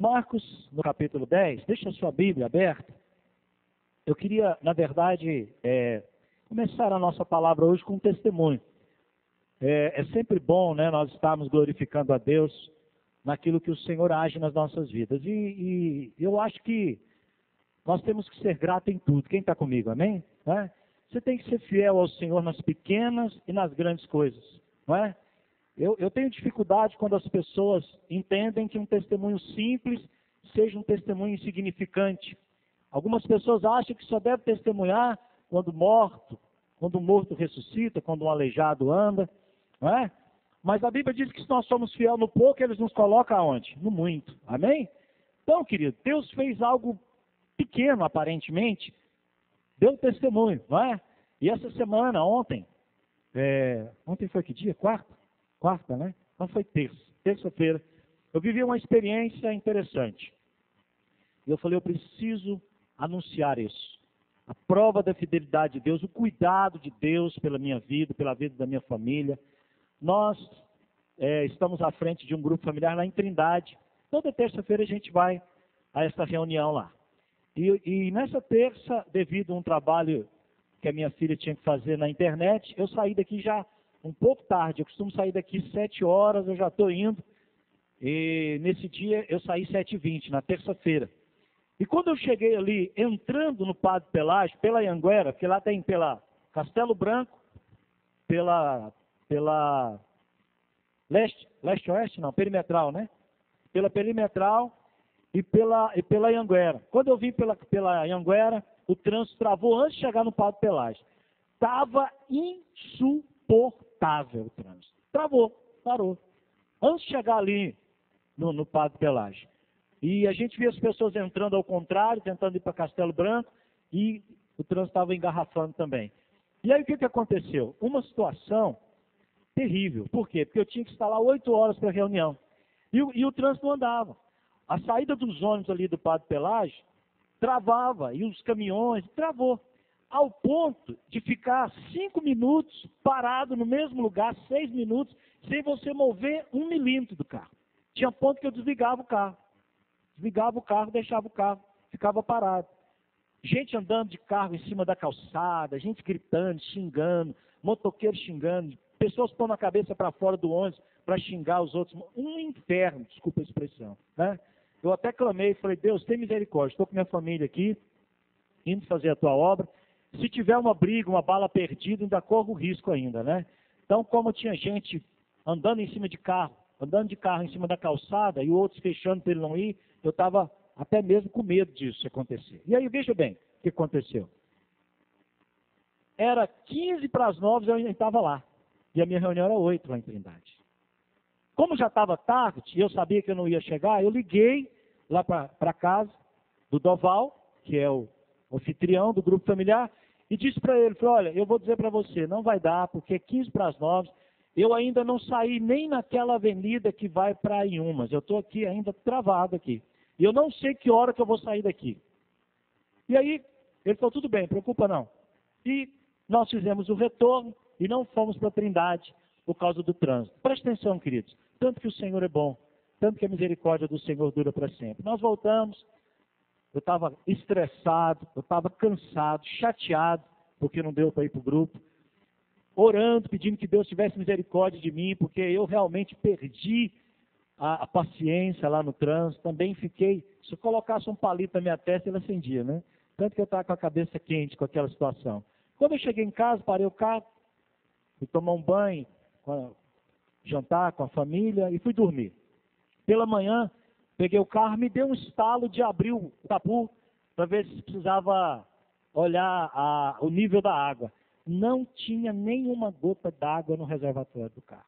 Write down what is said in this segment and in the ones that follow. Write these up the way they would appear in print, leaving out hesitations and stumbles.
Marcos, no capítulo 10, deixa a sua Bíblia aberta. Eu queria, na verdade, começar a nossa palavra hoje com um testemunho. É sempre bom, né, nós estarmos glorificando a Deus naquilo que o Senhor age nas nossas vidas. E eu acho que nós temos que ser gratos em tudo. Quem está comigo, amém? Né? Você tem que ser fiel ao Senhor nas pequenas e nas grandes coisas, não é? Eu tenho dificuldade quando as pessoas entendem que um testemunho simples seja um testemunho insignificante. Algumas pessoas acham que só deve testemunhar quando o morto ressuscita, quando um aleijado anda, não é? Mas a Bíblia diz que se nós somos fiel no pouco, Ele nos coloca aonde? No muito, amém? Então, querido, Deus fez algo pequeno, aparentemente, deu testemunho, não é? E essa semana, ontem foi que dia? Quarta, né? Então foi terça-feira. Eu vivi uma experiência interessante. E eu falei, eu preciso anunciar isso. A prova da fidelidade de Deus, o cuidado de Deus pela minha vida, pela vida da minha família. Nós estamos à frente de um grupo familiar lá em Trindade. Toda terça-feira a gente vai a essa reunião lá. E nessa terça, devido a um trabalho que a minha filha tinha que fazer na internet, eu saí daqui já um pouco tarde. Eu costumo sair daqui 7 horas, eu já estou indo. E nesse dia eu saí 7h20, na terça-feira. E quando eu cheguei ali, entrando no Padre Pelágio, pela Anhanguera, porque lá tem pela Castelo Branco, pela leste-oeste, não, perimetral, né? Pela perimetral e pela Anhanguera. Quando eu vim pela Anhanguera, o trânsito travou antes de chegar no Padre Pelágio. Estava insuportável o trânsito. Travou, parou. Antes de chegar ali no Padre Pelágio. E a gente via as pessoas entrando ao contrário, tentando ir para Castelo Branco, e o trânsito estava engarrafando também. E aí o que aconteceu? Uma situação terrível. Por quê? Porque eu tinha que estar lá 8 horas para a reunião. E o trânsito não andava. A saída dos ônibus ali do Padre Pelágio travava, e os caminhões, travou. Ao ponto de ficar 5 minutos parado no mesmo lugar, 6 minutos, sem você mover 1 milímetro do carro. Tinha ponto que eu desligava o carro. Desligava o carro, deixava o carro, ficava parado. Gente andando de carro em cima da calçada, gente gritando, xingando, motoqueiro xingando, pessoas pondo a cabeça para fora do ônibus para xingar os outros. Um inferno, desculpa a expressão, né? Eu até clamei e falei, Deus, tem misericórdia, estou com minha família aqui, indo fazer a tua obra. Se tiver uma briga, uma bala perdida, ainda corro o risco ainda, né? Então, como tinha gente andando em cima de carro em cima da calçada e outros fechando para ele não ir, eu estava até mesmo com medo disso acontecer. E aí, veja bem o que aconteceu. Era 15 para as 9, eu ainda estava lá. E a minha reunião era 8 lá em Trindade. Como já estava tarde e eu sabia que eu não ia chegar, eu liguei lá para casa do Doval, que é o anfitrião do grupo familiar, e disse para ele, falei, olha, eu vou dizer para você, não vai dar, porque é 15 para as 9, eu ainda não saí nem naquela avenida que vai para Inhumas, eu estou aqui ainda travado aqui, e eu não sei que hora que eu vou sair daqui. E aí, ele falou, tudo bem, preocupa não. E nós fizemos o retorno e não fomos para Trindade por causa do trânsito. Preste atenção, queridos, tanto que o Senhor é bom, tanto que a misericórdia do Senhor dura para sempre. Nós voltamos. Eu estava estressado, eu estava cansado, chateado, porque não deu para ir para o grupo. Orando, pedindo que Deus tivesse misericórdia de mim, porque eu realmente perdi a paciência lá no trânsito. Também fiquei, se eu colocasse um palito na minha testa, ele acendia, né? Tanto que eu estava com a cabeça quente com aquela situação. Quando eu cheguei em casa, parei o carro, fui tomar um banho, jantar com a família e fui dormir. Pela manhã, peguei o carro, me deu um estalo de abrir o tapu para ver se precisava olhar o nível da água. Não tinha nenhuma gota d'água no reservatório do carro.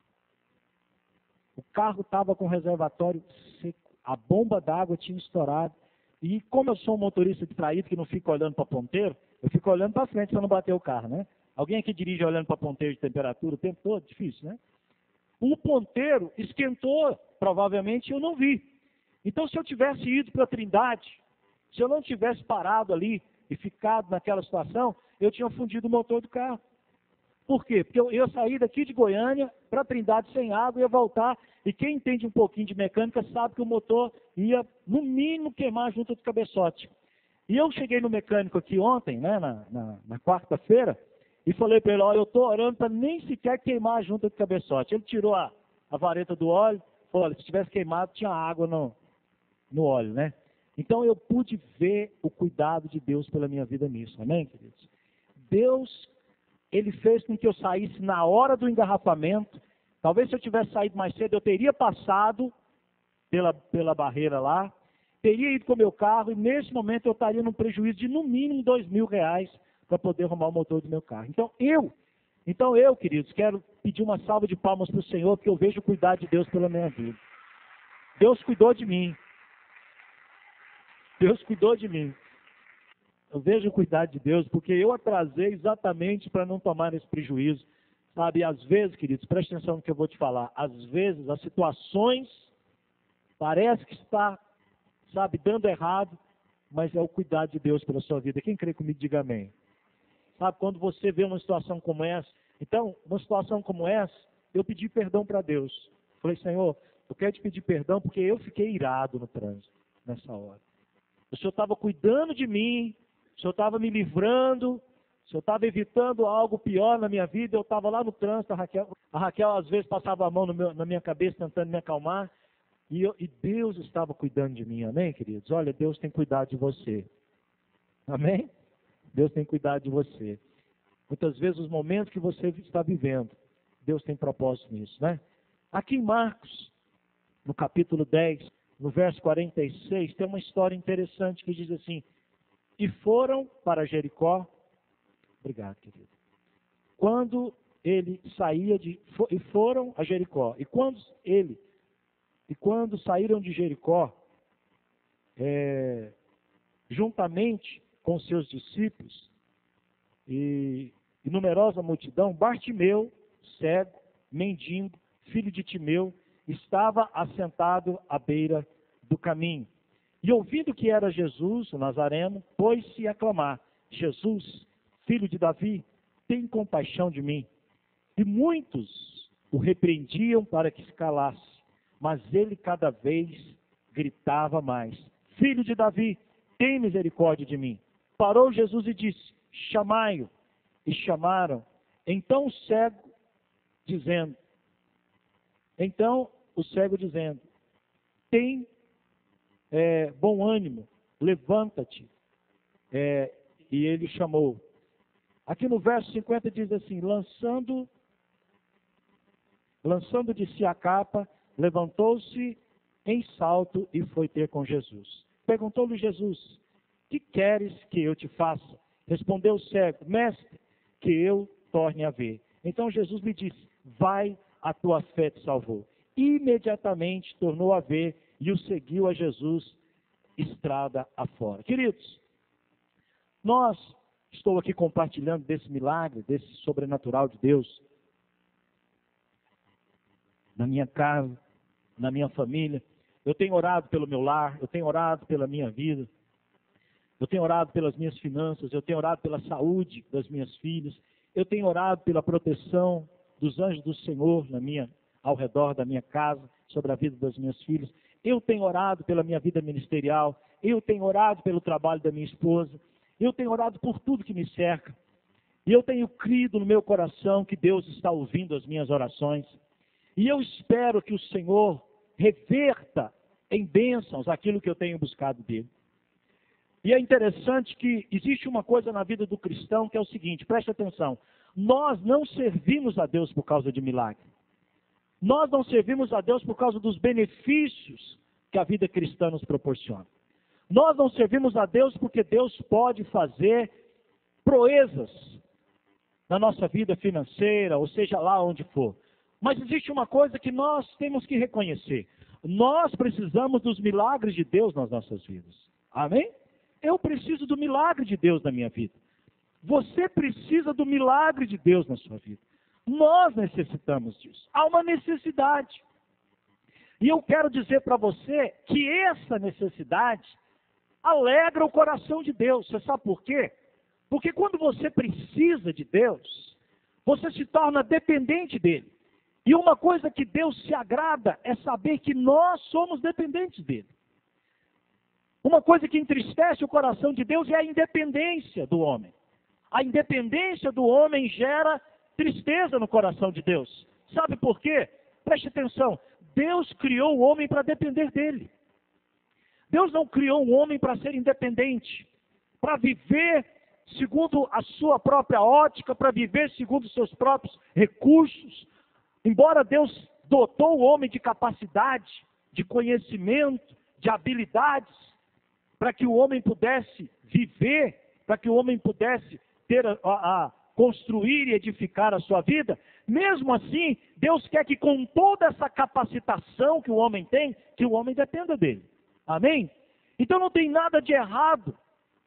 O carro estava com o reservatório seco. A bomba d'água tinha estourado. E como eu sou um motorista distraído que não fica olhando para ponteiro, eu fico olhando para frente para não bater o carro, né? Alguém aqui dirige olhando para ponteiro de temperatura o tempo todo? Difícil, né? O ponteiro esquentou, provavelmente eu não vi. Então, se eu tivesse ido para a Trindade, se eu não tivesse parado ali e ficado naquela situação, eu tinha fundido o motor do carro. Por quê? Porque eu ia sair daqui de Goiânia para a Trindade sem água, ia voltar E quem entende um pouquinho de mecânica sabe que o motor ia, no mínimo, queimar a junta do cabeçote. E eu cheguei no mecânico aqui ontem, né, na quarta-feira, e falei para ele, olha, eu estou orando para nem sequer queimar a junta do cabeçote. Ele tirou a vareta do óleo, falou, olha, se tivesse queimado, tinha água no óleo, né? Então eu pude ver o cuidado de Deus pela minha vida nisso, amém, queridos? Deus, Ele fez com que eu saísse na hora do engarrafamento. Talvez se eu tivesse saído mais cedo, eu teria passado pela barreira lá, teria ido com o meu carro, e nesse momento eu estaria num prejuízo de no mínimo R$2.000 para poder arrumar o motor do meu carro. Então eu, queridos, quero pedir uma salva de palmas para o Senhor, porque eu vejo o cuidado de Deus pela minha vida. Deus cuidou de mim. Deus cuidou de mim. Eu vejo o cuidado de Deus, porque eu atrasei exatamente para não tomar esse prejuízo. Sabe, às vezes, queridos, preste atenção no que eu vou te falar. Às vezes, as situações parece que está, sabe, dando errado, mas é o cuidado de Deus pela sua vida. Quem crê comigo, diga amém. Sabe, quando você vê uma situação como essa, então, uma situação como essa, eu pedi perdão para Deus. Falei, Senhor, eu quero te pedir perdão porque eu fiquei irado no trânsito nessa hora. O Senhor estava cuidando de mim, o Senhor estava me livrando, o Senhor estava evitando algo pior na minha vida, eu estava lá no trânsito, a Raquel às vezes passava a mão na minha cabeça tentando me acalmar, e Deus estava cuidando de mim, amém, queridos? Olha, Deus tem cuidado de você, amém? Deus tem cuidado de você. Muitas vezes os momentos que você está vivendo, Deus tem propósito nisso, né? Aqui em Marcos, no capítulo 10, no verso 46, tem uma história interessante que diz assim, e foram para Jericó, obrigado, querido, quando ele saía e foram a Jericó, e quando saíram de Jericó, juntamente com seus discípulos e numerosa multidão, Bartimeu, cego, mendigo, filho de Timeu, estava assentado à beira do caminho. E ouvindo que era Jesus, o Nazareno, pôs-se a clamar, Jesus, filho de Davi, tem compaixão de mim. E muitos o repreendiam para que se calasse, mas ele cada vez gritava mais, filho de Davi, tem misericórdia de mim. Parou Jesus e disse, chamai-o. E chamaram. Então o cego dizendo, tem bom ânimo, levanta-te. E ele chamou. Aqui no verso 50 diz assim, lançando de si a capa, levantou-se em salto e foi ter com Jesus. Perguntou-lhe Jesus, que queres que eu te faça? Respondeu o cego, mestre, que eu torne a ver. Então Jesus lhe disse, vai, a tua fé te salvou. Imediatamente tornou a ver e o seguiu a Jesus, estrada afora. Queridos, estou aqui compartilhando desse milagre, desse sobrenatural de Deus, na minha casa, na minha família. Eu tenho orado pelo meu lar, eu tenho orado pela minha vida, eu tenho orado pelas minhas finanças, eu tenho orado pela saúde das minhas filhas, eu tenho orado pela proteção dos anjos do Senhor ao redor da minha casa, sobre a vida das minhas filhas. Eu tenho orado pela minha vida ministerial, eu tenho orado pelo trabalho da minha esposa, eu tenho orado por tudo que me cerca. E eu tenho crido no meu coração que Deus está ouvindo as minhas orações. E eu espero que o Senhor reverta em bênçãos aquilo que eu tenho buscado dele. E é interessante que existe uma coisa na vida do cristão que é o seguinte, preste atenção, nós não servimos a Deus por causa de milagre. Nós não servimos a Deus por causa dos benefícios que a vida cristã nos proporciona. Nós não servimos a Deus porque Deus pode fazer proezas na nossa vida financeira, ou seja lá onde for. Mas existe uma coisa que nós temos que reconhecer. Nós precisamos dos milagres de Deus nas nossas vidas. Amém? Eu preciso do milagre de Deus na minha vida. Você precisa do milagre de Deus na sua vida. Nós necessitamos disso. Há uma necessidade. E eu quero dizer para você que essa necessidade alegra o coração de Deus. Você sabe por quê? Porque quando você precisa de Deus, você se torna dependente dele. E uma coisa que Deus se agrada é saber que nós somos dependentes dele. Uma coisa que entristece o coração de Deus é a independência do homem. A independência do homem gera tristeza no coração de Deus. Sabe por quê? Preste atenção. Deus criou o homem para depender dele. Deus não criou um homem para ser independente, para viver segundo a sua própria ótica, para viver segundo os seus próprios recursos. Embora Deus dotou o homem de capacidade, de conhecimento, de habilidades, para que o homem pudesse viver, para que o homem pudesse ter construir e edificar a sua vida, mesmo assim, Deus quer que com toda essa capacitação que o homem tem, que o homem dependa dele. Amém? Então não tem nada de errado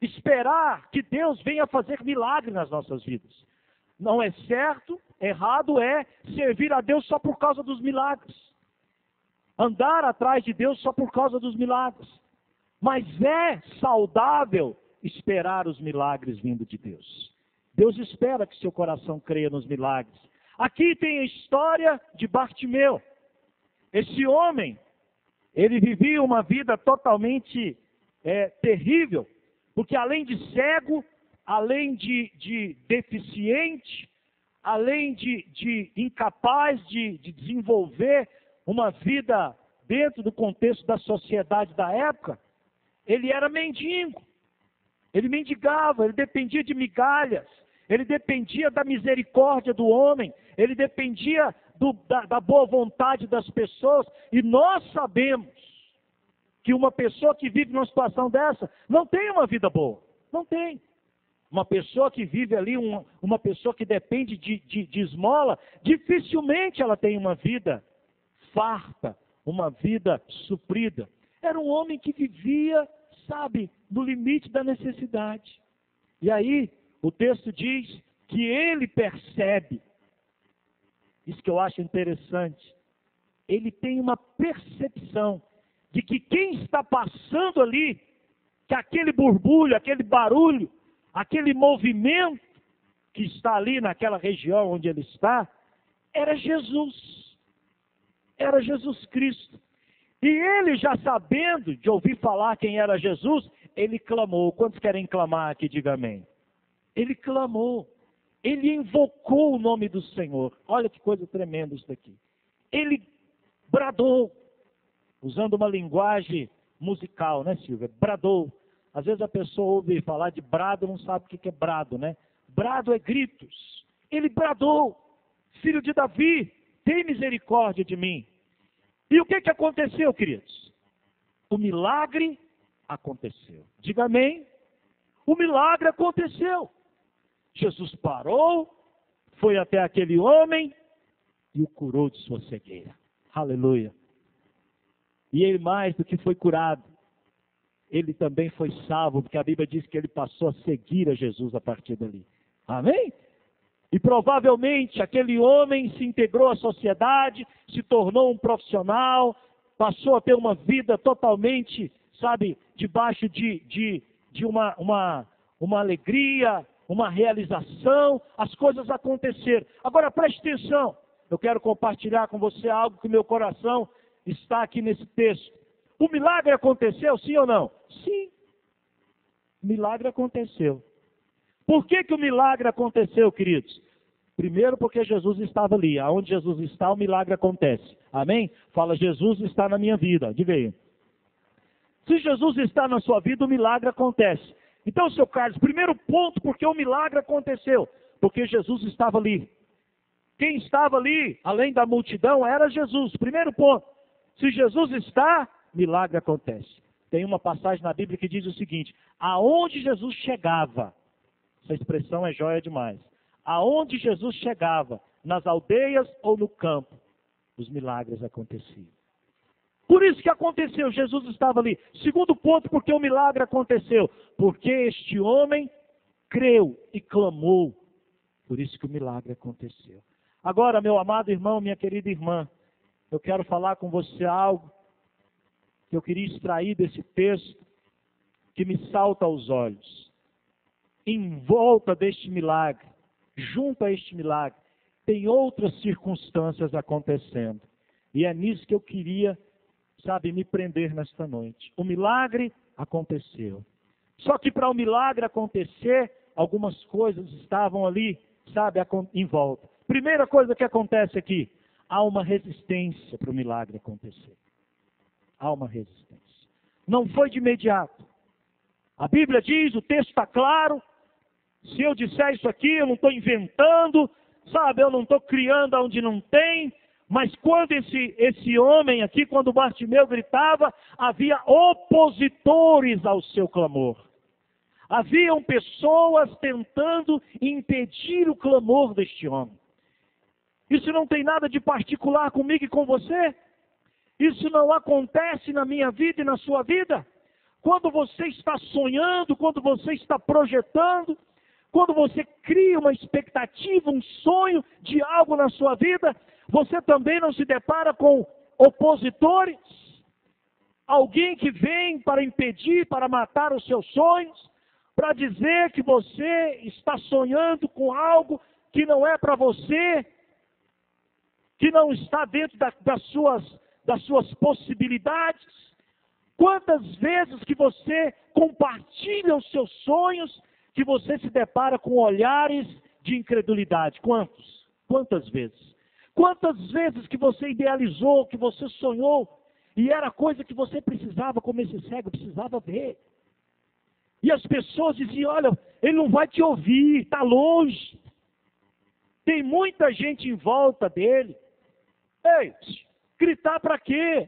esperar que Deus venha fazer milagre nas nossas vidas. Não é certo, errado é servir a Deus só por causa dos milagres. Andar atrás de Deus só por causa dos milagres. Mas é saudável esperar os milagres vindo de Deus. Deus espera que seu coração creia nos milagres. Aqui tem a história de Bartimeu. Esse homem, ele vivia uma vida totalmente terrível, porque além de cego, além de deficiente, além de incapaz de desenvolver uma vida dentro do contexto da sociedade da época, ele era mendigo. Ele mendigava, ele dependia de migalhas, ele dependia da misericórdia do homem, ele dependia da boa vontade das pessoas. E nós sabemos que uma pessoa que vive numa situação dessa não tem uma vida boa. Não tem. Uma pessoa que vive ali, uma pessoa que depende de esmola, dificilmente ela tem uma vida farta, uma vida suprida. Era um homem que vivia, sabe, no limite da necessidade. E aí, o texto diz que ele percebe, isso que eu acho interessante, ele tem uma percepção de que quem está passando ali, que aquele borbulho, aquele barulho, aquele movimento que está ali naquela região onde ele está, era Jesus. Era Jesus Cristo. E ele, já sabendo de ouvir falar quem era Jesus, ele clamou. Quantos querem clamar aqui? Diga amém. Ele clamou. Ele invocou o nome do Senhor. Olha que coisa tremenda isso daqui. Ele bradou, usando uma linguagem musical, né, Silvia? Bradou. Às vezes a pessoa ouve falar de brado, não sabe o que é brado, né? Brado é gritos. Ele bradou: filho de Davi, tem misericórdia de mim. E o que aconteceu, queridos? O milagre aconteceu. Diga amém. O milagre aconteceu. Jesus parou, foi até aquele homem e o curou de sua cegueira. Aleluia. E ele, mais do que foi curado, ele também foi salvo, porque a Bíblia diz que ele passou a seguir a Jesus a partir dali. Amém? E provavelmente aquele homem se integrou à sociedade, se tornou um profissional, passou a ter uma vida totalmente, sabe, debaixo de uma alegria, uma realização. As coisas aconteceram. Agora preste atenção, eu quero compartilhar com você algo que meu coração está aqui nesse texto. O milagre aconteceu, sim ou não? Sim. O milagre aconteceu. Por que o milagre aconteceu, queridos? Primeiro, porque Jesus estava ali. Aonde Jesus está, o milagre acontece. Amém? Fala: Jesus está na minha vida. Diga aí. Se Jesus está na sua vida, o milagre acontece. Então, seu Carlos, primeiro ponto, porque o milagre aconteceu. Porque Jesus estava ali. Quem estava ali, além da multidão, era Jesus. Primeiro ponto. Se Jesus está, milagre acontece. Tem uma passagem na Bíblia que diz o seguinte: aonde Jesus chegava, essa expressão é joia demais, aonde Jesus chegava, nas aldeias ou no campo, os milagres aconteciam. Por isso que aconteceu, Jesus estava ali. Segundo ponto, porque o milagre aconteceu, porque este homem creu e clamou, por isso que o milagre aconteceu. Agora, meu amado irmão, minha querida irmã, eu quero falar com você algo que eu queria extrair desse texto, que me salta aos olhos. Em volta deste milagre, junto a este milagre, tem outras circunstâncias acontecendo. E é nisso que eu queria, me prender nesta noite. O milagre aconteceu. Só que para o milagre acontecer, algumas coisas estavam ali, em volta. Primeira coisa que acontece aqui, há uma resistência para o milagre acontecer. Há uma resistência. Não foi de imediato. A Bíblia diz, o texto está claro, se eu disser isso aqui, eu não estou inventando, eu não estou criando onde não tem, mas quando esse homem aqui, quando Bartimeu gritava, havia opositores ao seu clamor. Haviam pessoas tentando impedir o clamor deste homem. Isso não tem nada de particular comigo e com você? Isso não acontece na minha vida e na sua vida? Quando você está sonhando, quando você está projetando, quando você cria uma expectativa, um sonho de algo na sua vida, você também não se depara com opositores? Alguém que vem para impedir, para matar os seus sonhos, para dizer que você está sonhando com algo que não é para você, que não está dentro das suas possibilidades. Quantas vezes que você compartilha os seus sonhos, que você se depara com olhares de incredulidade? Quantas vezes? Quantas vezes que você idealizou, que você sonhou, e era coisa que você precisava, como esse cego precisava ver. E as pessoas diziam, olha, ele não vai te ouvir, está longe. Tem muita gente em volta dele. Ei, gritar para quê?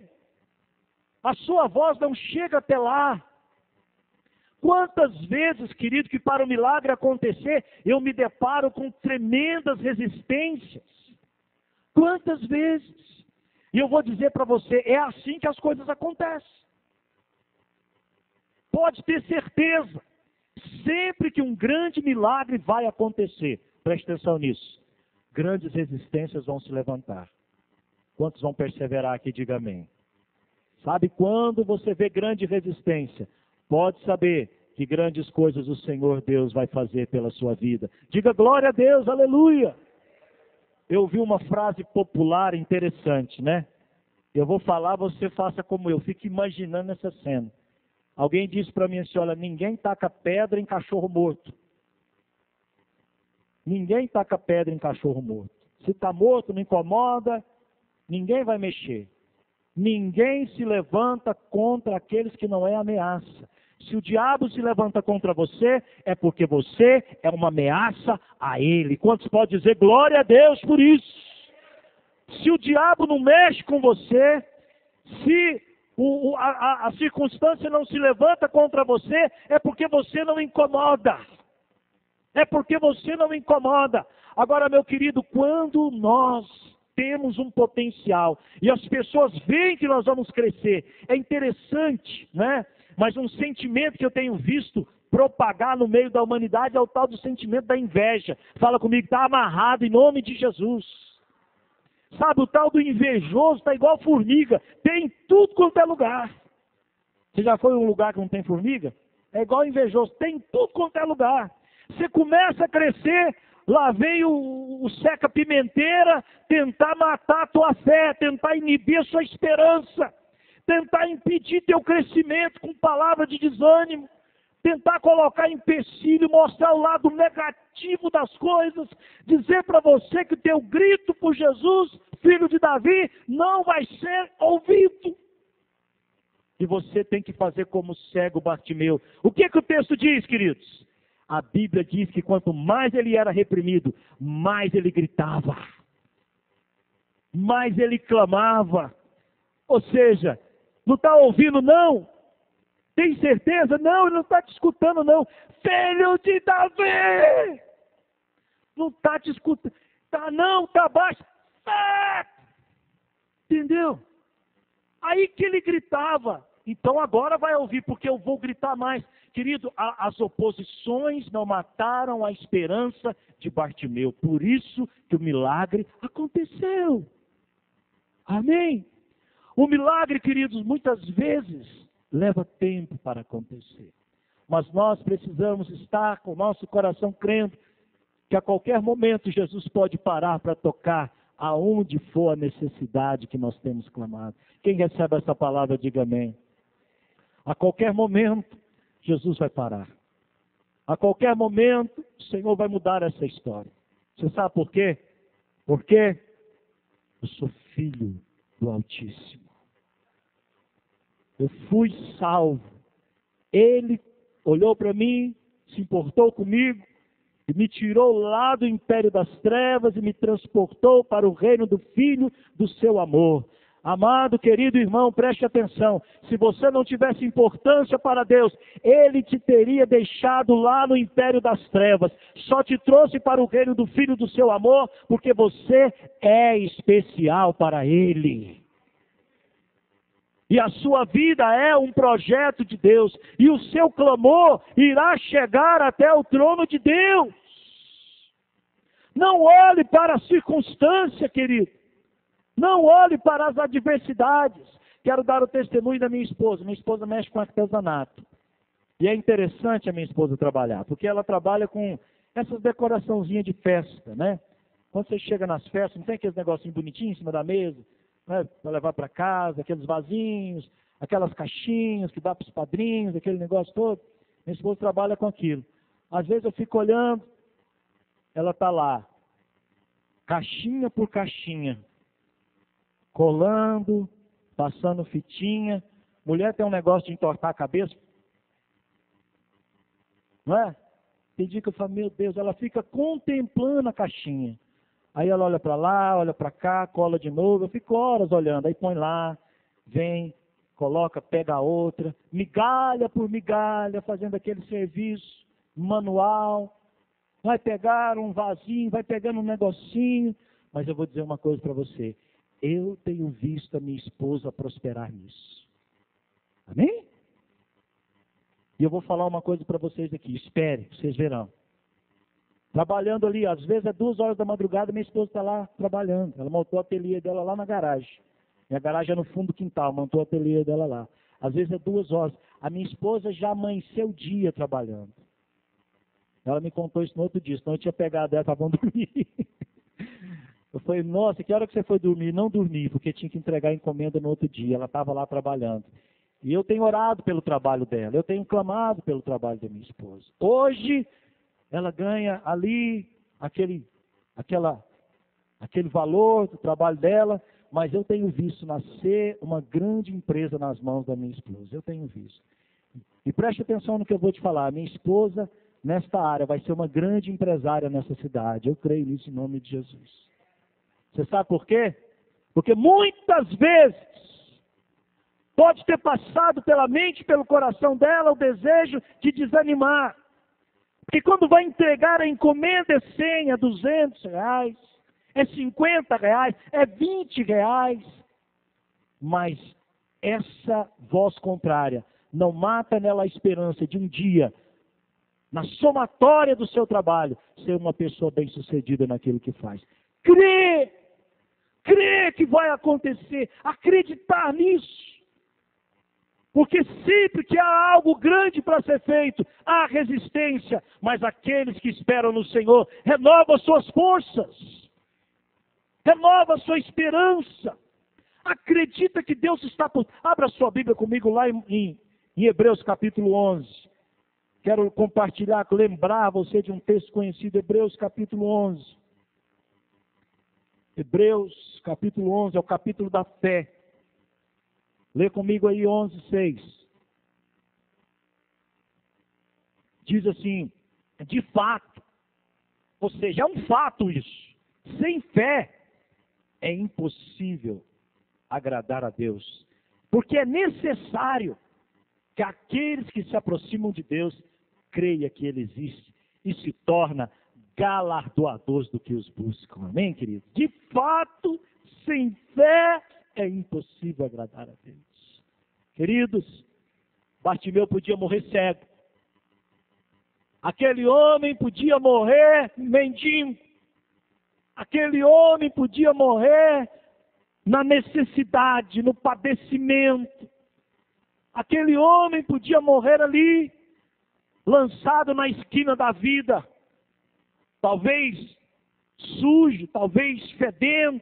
A sua voz não chega até lá. Quantas vezes, querido, que para o milagre acontecer, eu me deparo com tremendas resistências. Quantas vezes? E eu vou dizer para você, é assim que as coisas acontecem. Pode ter certeza, sempre que um grande milagre vai acontecer, preste atenção nisso, grandes resistências vão se levantar. Quantos vão perseverar aqui? Diga amém. Sabe quando você vê grande resistência? Pode saber que grandes coisas o Senhor Deus vai fazer pela sua vida. Diga glória a Deus, aleluia. Eu ouvi uma frase popular interessante, né? Eu vou falar, você faça como eu. Fique imaginando essa cena. Alguém disse para mim assim, olha, ninguém taca pedra em cachorro morto. Ninguém taca pedra em cachorro morto. Se está morto, não incomoda, ninguém vai mexer. Ninguém se levanta contra aqueles que não é ameaça. Se o diabo se levanta contra você, é porque você é uma ameaça a ele. Quantos podem dizer glória a Deus por isso? Se o diabo não mexe com você, se a circunstância não se levanta contra você, é porque você não incomoda. É porque você não incomoda. Agora, meu querido, quando nós temos um potencial e as pessoas veem que nós vamos crescer, é interessante, né? Mas um sentimento que eu tenho visto propagar no meio da humanidade é o tal do sentimento da inveja. Fala comigo, está amarrado em nome de Jesus. Sabe, o tal do invejoso está igual formiga, tem em tudo quanto é lugar. Você já foi em um lugar que não tem formiga? É igual invejoso, tem em tudo quanto é lugar. Você começa a crescer, lá vem o seca-pimenteira tentar matar a tua fé, tentar inibir a sua esperança, tentar impedir teu crescimento com palavra de desânimo, tentar colocar empecilho, mostrar o lado negativo das coisas, dizer para você que o teu grito por Jesus, filho de Davi, não vai ser ouvido. E você tem que fazer como o cego Bartimeu. O que o texto diz, queridos? A Bíblia diz que quanto mais ele era reprimido, mais ele gritava, mais ele clamava. Ou seja, não está ouvindo não? Tem certeza? Não, ele não está te escutando não. Filho de Davi! Não está te escutando. Tá não, está baixo. Ah! Entendeu? Aí que ele gritava. Então agora vai ouvir, porque eu vou gritar mais. Querido, as oposições não mataram a esperança de Bartimeu. Por isso que o milagre aconteceu. Amém? O milagre, queridos, muitas vezes leva tempo para acontecer. Mas nós precisamos estar com o nosso coração crendo que a qualquer momento Jesus pode parar para tocar aonde for a necessidade que nós temos clamado. Quem recebe essa palavra, diga amém. A qualquer momento, Jesus vai parar. A qualquer momento, o Senhor vai mudar essa história. Você sabe por quê? Porque eu sou filho do Altíssimo. Eu fui salvo. Ele olhou para mim, se importou comigo, e me tirou lá do império das trevas e me transportou para o reino do Filho do seu amor. Amado, querido irmão, preste atenção. Se você não tivesse importância para Deus, Ele te teria deixado lá no império das trevas. Só te trouxe para o reino do Filho do seu amor, porque você é especial para Ele. E a sua vida é um projeto de Deus. E o seu clamor irá chegar até o trono de Deus. Não olhe para a circunstância, querido. Não olhe para as adversidades. Quero dar o testemunho da minha esposa. Minha esposa mexe com artesanato. E é interessante a minha esposa trabalhar, porque ela trabalha com essas decoraçãozinhas de festa, né? Quando você chega nas festas, não tem aqueles negocinhos bonitinhos em cima da mesa, né, para levar para casa, aqueles vasinhos, aquelas caixinhas que dá para os padrinhos, aquele negócio todo. Minha esposa trabalha com aquilo. Às vezes eu fico olhando, ela está lá, caixinha por caixinha, colando, passando fitinha. Mulher tem um negócio de entortar a cabeça, não é? Tem dia que eu falo, meu Deus, ela fica contemplando a caixinha. Aí ela olha para lá, olha para cá, cola de novo, eu fico horas olhando, aí põe lá, vem, coloca, pega a outra, migalha por migalha, fazendo aquele serviço manual, vai pegar um vasinho, vai pegando um negocinho, mas eu vou dizer uma coisa para você, eu tenho visto a minha esposa prosperar nisso. Amém? E eu vou falar uma coisa para vocês aqui, espere, vocês verão. Trabalhando ali, às vezes é 2 horas da madrugada, minha esposa está lá trabalhando. Ela montou o ateliê dela lá na garagem. Minha garagem é no fundo do quintal, montou o ateliê dela lá. Às vezes é 2 horas. A minha esposa já amanheceu o dia trabalhando. Ela me contou isso no outro dia, senão eu tinha pegado ela para dormir. Eu falei, nossa, que hora que você foi dormir? Não dormi, porque tinha que entregar a encomenda no outro dia. Ela estava lá trabalhando. E eu tenho orado pelo trabalho dela, eu tenho clamado pelo trabalho da minha esposa. Hoje, ela ganha ali aquele valor do trabalho dela, mas eu tenho visto nascer uma grande empresa nas mãos da minha esposa. Eu tenho visto. E preste atenção no que eu vou te falar. Minha esposa, nesta área, vai ser uma grande empresária nessa cidade. Eu creio nisso em nome de Jesus. Você sabe por quê? Porque muitas vezes pode ter passado pela mente, pelo coração dela, o desejo de desanimar. Porque quando vai entregar a encomenda é 100, é 200 reais, é 50 reais, é 20 reais. Mas essa voz contrária não mata nela a esperança de um dia, na somatória do seu trabalho, ser uma pessoa bem-sucedida naquilo que faz. Crer que vai acontecer, acreditar nisso. Porque sempre que há algo grande para ser feito, há resistência. Mas aqueles que esperam no Senhor, renova suas forças. Renova sua esperança. Acredita que Deus está por... Abra sua Bíblia comigo lá em Hebreus capítulo 11. Quero compartilhar, lembrar você de um texto conhecido, Hebreus capítulo 11. Hebreus capítulo 11 é o capítulo da fé. Lê comigo aí 11:6. Diz assim, de fato, ou seja, é um fato isso. Sem fé é impossível agradar a Deus. Porque é necessário que aqueles que se aproximam de Deus creiam que Ele existe e se torna galardoadores do que os buscam. Amém, querido? De fato, sem fé é impossível agradar a Deus. Queridos, Bartimeu podia morrer cego. Aquele homem podia morrer mendigo. Aquele homem podia morrer na necessidade, no padecimento. Aquele homem podia morrer ali, lançado na esquina da vida. talvez sujo, talvez fedendo,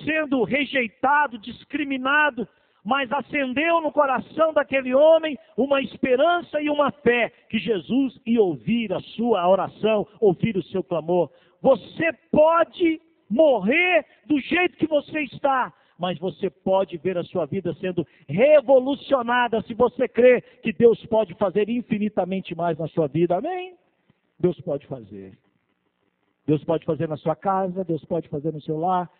sendo rejeitado, discriminado, mas acendeu no coração daquele homem uma esperança e uma fé que Jesus ia ouvir a sua oração, ouvir o seu clamor. Você pode morrer do jeito que você está, mas você pode ver a sua vida sendo revolucionada se você crê que Deus pode fazer infinitamente mais na sua vida. Amém? Deus pode fazer. Deus pode fazer na sua casa, Deus pode fazer no seu lar,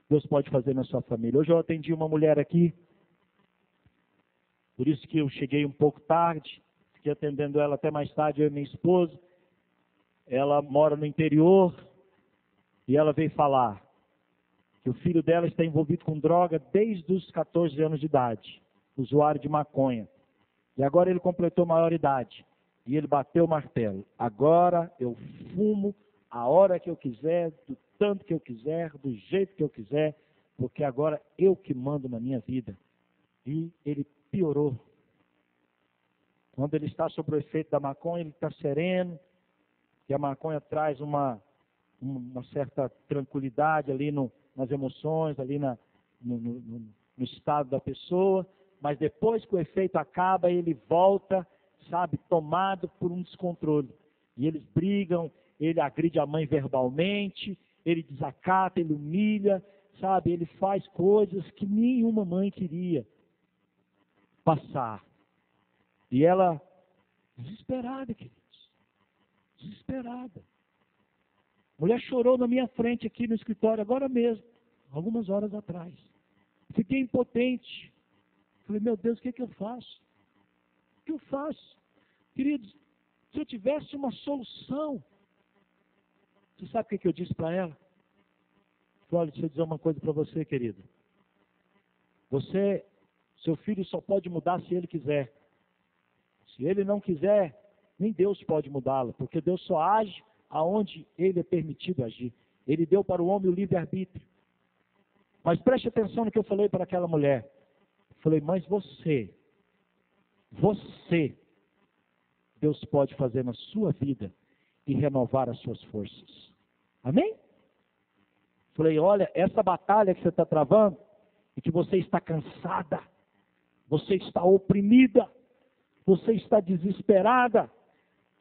Deus pode fazer na sua família. Hoje eu atendi uma mulher aqui, por isso que eu cheguei um pouco tarde, fiquei atendendo ela até mais tarde, eu e minha esposa. Ela mora no interior e ela veio falar que o filho dela está envolvido com droga desde os 14 anos de idade, usuário de maconha. E agora ele completou maioridade e ele bateu o martelo. Agora eu fumo a hora que eu quiser, do tanto que eu quiser, do jeito que eu quiser, porque agora eu que mando na minha vida. E ele piorou. Quando ele está sob o efeito da maconha, ele está sereno, e a maconha traz uma certa tranquilidade ali nas emoções, ali no estado da pessoa, mas depois que o efeito acaba, ele volta, sabe, tomado por um descontrole. E eles brigam, ele agride a mãe verbalmente, ele desacata, ele humilha, sabe, ele faz coisas que nenhuma mãe queria passar. E ela, desesperada, queridos, desesperada. A mulher chorou na minha frente aqui no escritório, agora mesmo, algumas horas atrás. Fiquei impotente. Falei, meu Deus, o que é que eu faço? O que eu faço? Queridos, se eu tivesse uma solução, você sabe o que eu disse para ela? Falei, olha, deixa eu dizer uma coisa para você, querido. Seu filho só pode mudar se ele quiser. Se ele não quiser, nem Deus pode mudá-lo, porque Deus só age aonde ele é permitido agir. Ele deu para o homem o livre-arbítrio. Mas preste atenção no que eu falei para aquela mulher. Falei, mas você, Deus pode fazer na sua vida e renovar as suas forças. Amém? Falei, olha, essa batalha que você está travando, e que você está cansada, você está oprimida, você está desesperada.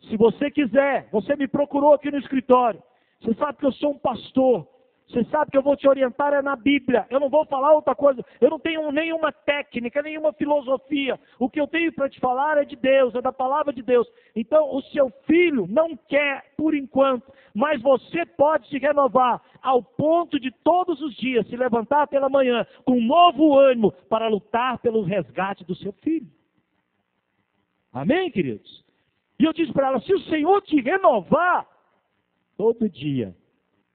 Se você quiser, você me procurou aqui no escritório. Você sabe que eu sou um pastor. Você sabe que eu vou te orientar é na Bíblia. Eu não vou falar outra coisa. Eu não tenho nenhuma técnica, nenhuma filosofia. O que eu tenho para te falar é de Deus, é da palavra de Deus. Então, o seu filho não quer, por enquanto, mas você pode se renovar ao ponto de todos os dias se levantar pela manhã com um novo ânimo para lutar pelo resgate do seu filho. Amém, queridos? E eu disse para ela, se o Senhor te renovar, todo dia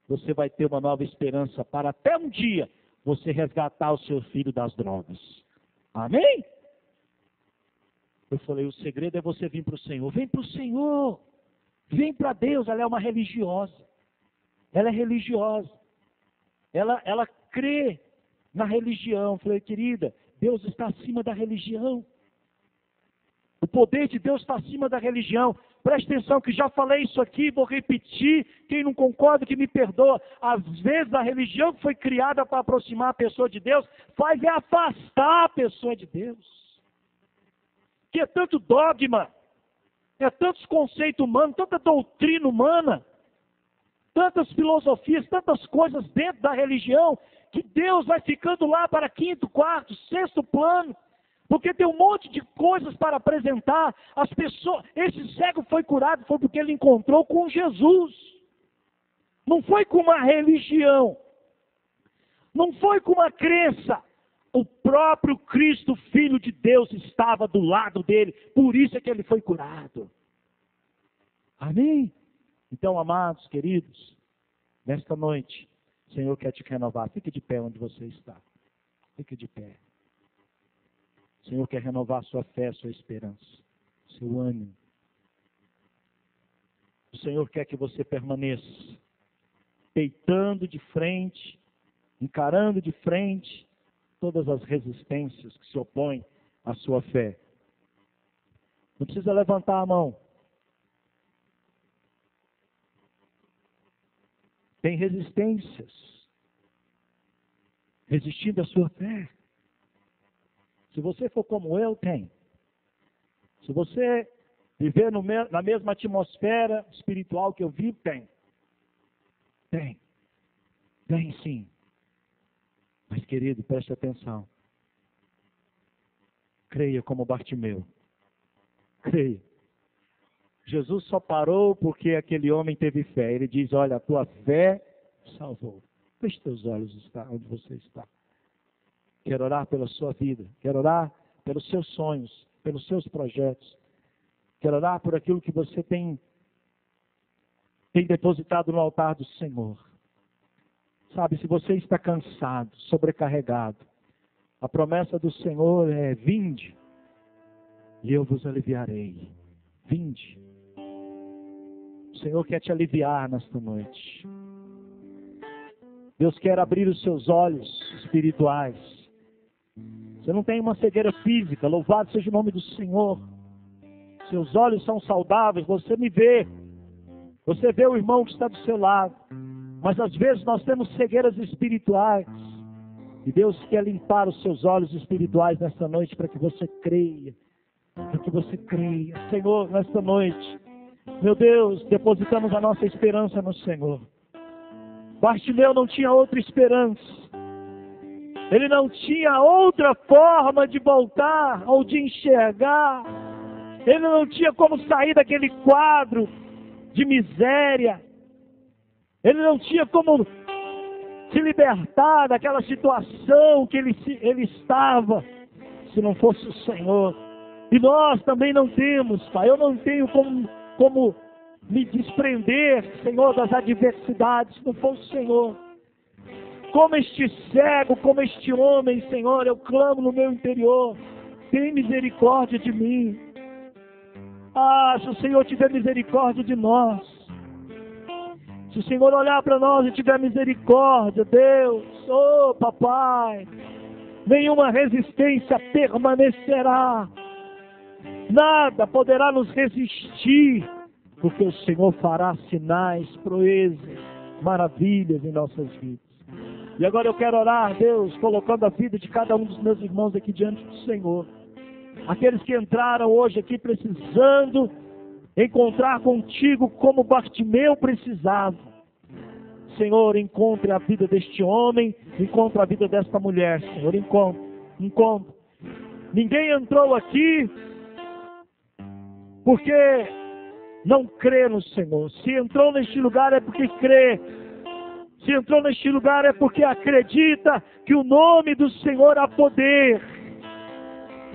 você vai ter uma nova esperança para até um dia você resgatar o seu filho das drogas. Amém? Eu falei, o segredo é você vir para o Senhor. Vem para o Senhor. Vem para Deus. Ela é uma religiosa. Ela é religiosa. Ela crê na religião. Eu falei, querida, Deus está acima da religião. O poder de Deus está acima da religião. Preste atenção que já falei isso aqui, vou repetir. Quem não concorda, que me perdoa. Às vezes a religião que foi criada para aproximar a pessoa de Deus, faz é afastar a pessoa de Deus. Que é tanto dogma, é tantos conceitos humanos, tanta doutrina humana, tantas filosofias, tantas coisas dentro da religião, que Deus vai ficando lá para quinto, quarto, sexto plano. Porque tem um monte de coisas para apresentar. As pessoas, esse cego foi curado foi porque ele encontrou com Jesus. Não foi com uma religião. Não foi com uma crença. O próprio Cristo, Filho de Deus, estava do lado dele. Por isso é que ele foi curado. Amém? Então, amados, queridos, nesta noite, o Senhor quer te renovar. Fique de pé onde você está. Fique de pé. O Senhor quer renovar sua fé, sua esperança, seu ânimo. O Senhor quer que você permaneça peitando de frente, encarando de frente todas as resistências que se opõem à sua fé. Não precisa levantar a mão. tem resistências, resistindo à sua fé. Se você for como eu, tem. Se você viver na mesma atmosfera espiritual que eu vivo, tem. Tem. Tem sim. Mas, querido, preste atenção. Creia como Bartimeu. Creia. Jesus só parou porque aquele homem teve fé. Ele diz, olha, a tua fé salvou. Feche teus olhos onde você está. Quero orar pela sua vida. Quero orar pelos seus sonhos, pelos seus projetos. Quero orar por aquilo que você tem depositado no altar do Senhor. Sabe, se você está cansado, sobrecarregado, a promessa do Senhor é: vinde, e eu vos aliviarei. Vinde. O Senhor quer te aliviar nesta noite. Deus quer abrir os seus olhos espirituais. Você não tem uma cegueira física, louvado seja o nome do Senhor. Seus olhos são saudáveis, você me vê. Você vê o irmão que está do seu lado. Mas às vezes nós temos cegueiras espirituais. E Deus quer limpar os seus olhos espirituais nesta noite para que você creia. Para que você creia. Senhor, nesta noite, meu Deus, depositamos a nossa esperança no Senhor. Bartimeu não tinha outra esperança. Ele não tinha outra forma de voltar ou de enxergar. Ele não tinha como sair daquele quadro de miséria. Ele não tinha como se libertar daquela situação que ele estava, se não fosse o Senhor. E nós também não temos, Pai. Eu não tenho como me desprender, Senhor, das adversidades, se não for o Senhor. Como este cego, como este homem, Senhor, eu clamo no meu interior: tem misericórdia de mim. Ah, se o Senhor tiver misericórdia de nós, se o Senhor olhar para nós e tiver misericórdia, Deus, oh papai, nenhuma resistência permanecerá, nada poderá nos resistir, porque o Senhor fará sinais, proezas, maravilhas em nossas vidas. E agora eu quero orar, Deus, colocando a vida de cada um dos meus irmãos aqui diante do Senhor. Aqueles que entraram hoje aqui precisando encontrar contigo como Bartimeu precisava. Senhor, encontre a vida deste homem, encontre a vida desta mulher, Senhor, encontre. Ninguém entrou aqui porque não crê no Senhor. Se entrou neste lugar é porque crê. Se entrou neste lugar é porque acredita que o nome do Senhor há poder.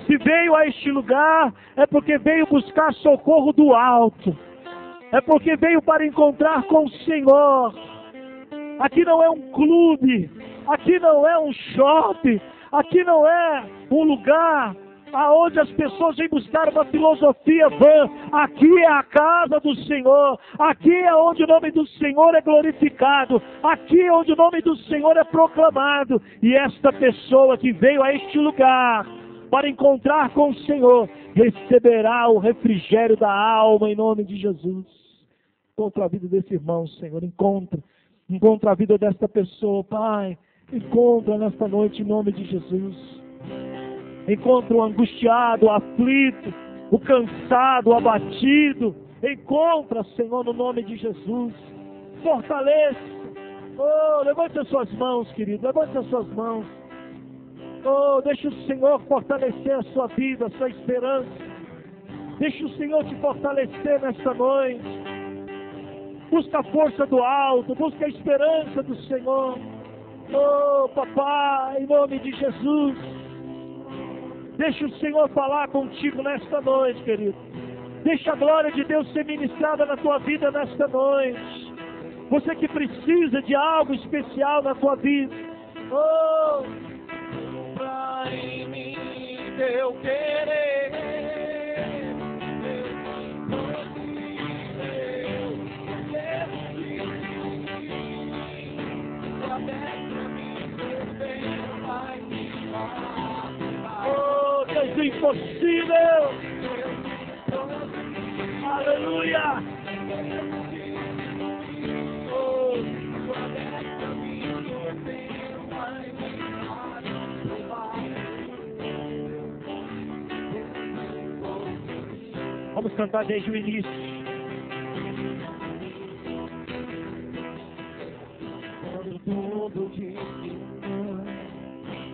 Se veio a este lugar, é porque veio buscar socorro do alto. É porque veio para encontrar com o Senhor. Aqui não é um clube. Aqui não é um shopping. Aqui não é um lugar aonde as pessoas vêm buscar uma filosofia vã. Aqui é a casa do Senhor. Aqui é onde o nome do Senhor é glorificado. Aqui é onde o nome do Senhor é proclamado. E esta pessoa que veio a este lugar para encontrar com o Senhor, receberá o refrigério da alma em nome de Jesus. Encontra a vida desse irmão, Senhor. Encontra a vida desta pessoa, Pai. Encontra nesta noite em nome de Jesus. Encontra o angustiado, o aflito, o cansado, o abatido. Encontra, Senhor, no nome de Jesus. Fortaleça. Oh, levante as suas mãos, querido. Levante as suas mãos. Oh, deixa o Senhor fortalecer a sua vida, a sua esperança. Deixa o Senhor te fortalecer nesta noite. Busca a força do alto, busca a esperança do Senhor. Oh, papai, em nome de Jesus. Deixa o Senhor falar contigo nesta noite, querido. Deixa a glória de Deus ser ministrada na tua vida nesta noite. Você que precisa de algo especial na tua vida. Oh, em mim teu querer, oh, Deus do impossível, aleluia. Oh, Vamos cantar desde o início.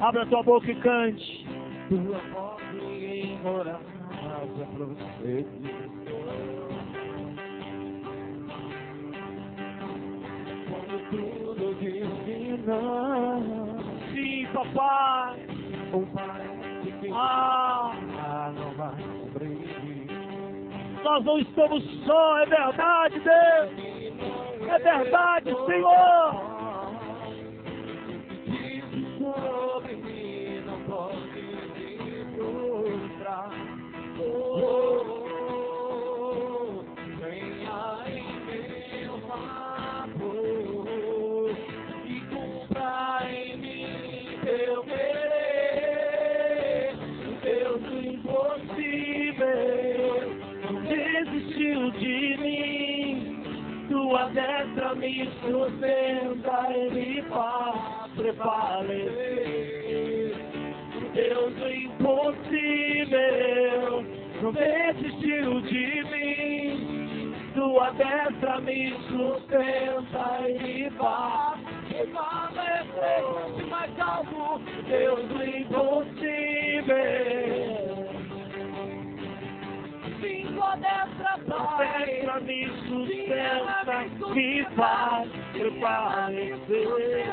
Abra tua boca e cante. Tua voz em oração procede. Quando tudo diz não. Sim, papai. O pai que não vai sobreviver. Nós não estamos só, é verdade, Deus. É verdade, Senhor. Sobre mim não pode me frustrar. Venha em meu favor e cumpra em mim teu querer. Deus do impossível não desistiu de mim. Tua destra me sustenta e me faz prevalecer. Deus do impossível não desistiu de mim. Tua destra me sustenta e me faz prevalecer. De mais alto, Deus do impossível. Sim, tua destra me sustenta, me faz prevalecer.